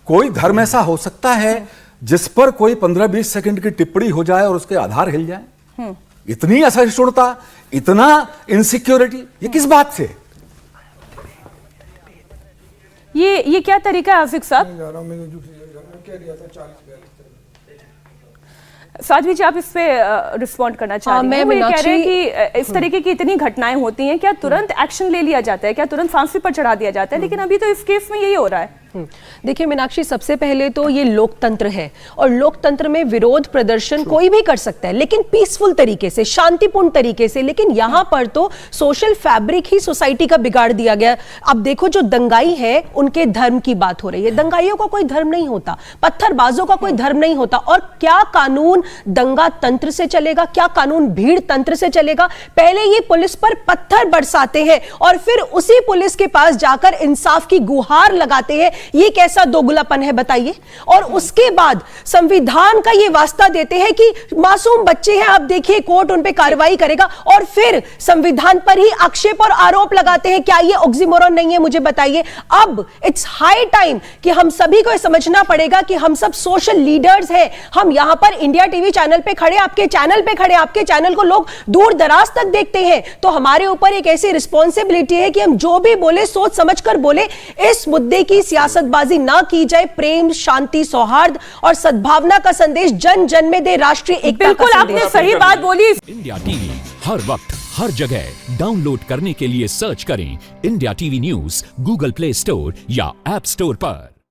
कोई धर्म ऐसा हो सकता है जिस पर कोई 15-20 सेकंड की टिप्पणी हो जाए और उसके आधार हिल जाए? इतनी असहिष्णुता, इतना इनसिक्योरिटी, ये किस बात से? ये क्या तरीका है आसिफ साहब? साध्वी जी, आप इस पे रिस्पॉन्ड करना चाह रही हैं? वो ये कह रहे हैं कि इस तरीके की इतनी घटनाएं होती हैं, क्या तुरंत एक्शन ले लिया जाता है, क्या तुरंत फांसी पर चढ़ा दिया जाता है? लेकिन अभी तो इस केस में यही हो रहा है। देखिए मीनाक्षी, सबसे पहले तो ये लोकतंत्र है और लोकतंत्र में विरोध प्रदर्शन कोई भी कर सकता है, लेकिन पीसफुल तरीके से, शांतिपूर्ण तरीके से। लेकिन यहां पर तो सोशल फैब्रिक ही सोसाइटी का बिगाड़ दिया गया। अब देखो, जो दंगाई है उनके धर्म की बात हो रही है। दंगाइयों का कोई धर्म नहीं होता, पत्थरबाजों का कोई धर्म नहीं होता। और क्या कानून दंगा तंत्र से चलेगा, क्या कानून भीड़ तंत्र से चलेगा? पहले ये पुलिस पर पत्थर बरसाते हैं और फिर उसी पुलिस के पास जाकर इंसाफ की गुहार लगाते हैं। ये कैसा दोगलापन है बताइए? और उसके बाद संविधान का ये वास्ता देते हैं कि मासूम बच्चे हैं, आप देखिए कोर्ट उन पे कार्रवाई करेगा, और फिर संविधान पर ही आक्षेप और आरोप लगाते हैं। क्या ये ऑक्सीमोरन नहीं है? मुझे बताइए। अब इट्स हाई टाइम कि हम सभी को समझना पड़ेगा कि हम सब सोशल लीडर्स हैं। हम यहां पर इंडिया टीवी चैनल पे खड़े, आपके चैनल पे खड़े, आपके चैनल को लोग दूर दराज तक देखते हैं, तो हमारे ऊपर एक ऐसी रिस्पॉन्सिबिलिटी है कि हम जो भी बोले सोच समझकर बोले। इस मुद्दे की सियासतबाजी ना की जाए। प्रेम, शांति, सौहार्द और सद्भावना का संदेश जन जन में दे, राष्ट्रीय एकता का बिल्कुल आपने सही बात बोली। इंडिया टीवी हर वक्त हर जगह डाउनलोड करने के लिए सर्च करें India TV news Google play store या ऐप स्टोर पर।